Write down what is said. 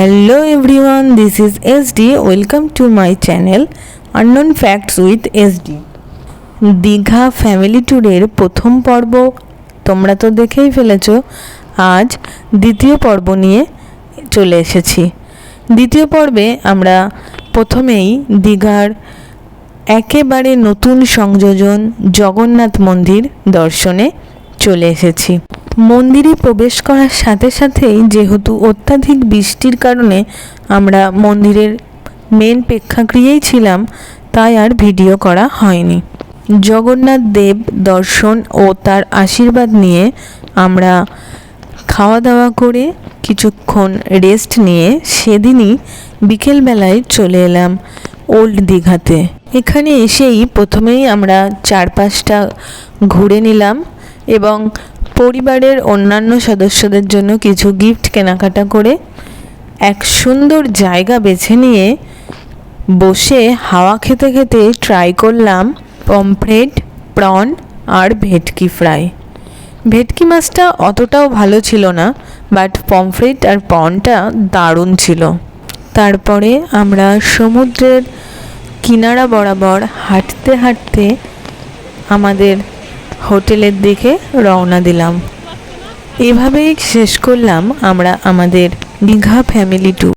Hello everyone, this is SD. Welcome to my channel Unknown Facts with SD. Digha family ট্যুরের প্রথম পর্ব তোমরা তো দেখেই ফেলেছো। আজ দ্বিতীয় পর্ব নিয়ে চলে এসেছি। দ্বিতীয় পর্বে আমরা প্রথমেই দীঘার একেবারে নতুন সংযোজন জগন্নাথ মন্দির দর্শনে চলে এসেছি। মন্দিরে প্রবেশ করার সাথে সাথেই যেহেতু অত্যাধিক বৃষ্টির কারণে আমরা মন্দিরের মেন প্রেক্ষাগৃহেই ছিলাম, তাই আর ভিডিও করা হয়নি। জগন্নাথ দেব দর্শন ও তার আশীর্বাদ নিয়ে আমরা খাওয়া দাওয়া করে কিছুক্ষণ রেস্ট নিয়ে সেদিনই বিকেলবেলায় চলে এলাম ওল্ড দীঘাতে। এখানে এসেই প্রথমেই আমরা চারপাশটা ঘুরে নিলাম এবং পরিবারের অন্যান্য সদস্যদের জন্য কিছু গিফট কেনাকাটা করে এক সুন্দর জায়গা বেছে নিয়ে বসে হাওয়া খেতে খেতে ট্রাই করলাম পমফ্রেট, প্রন আর ভেটকি ফ্রাই। ভেটকি মাছটা অতটাও ভালো ছিল না, বাট পমফ্রেট আর প্রনটা দারুণ ছিল। তারপরে আমরা সমুদ্রের কিনারা বরাবর হাঁটতে হাঁটতে আমাদের হোটেলের দিকে রওনা দিলাম। এভাবেই শেষ করলাম আমরা আমাদের দীঘা ফ্যামিলি ট্যুর।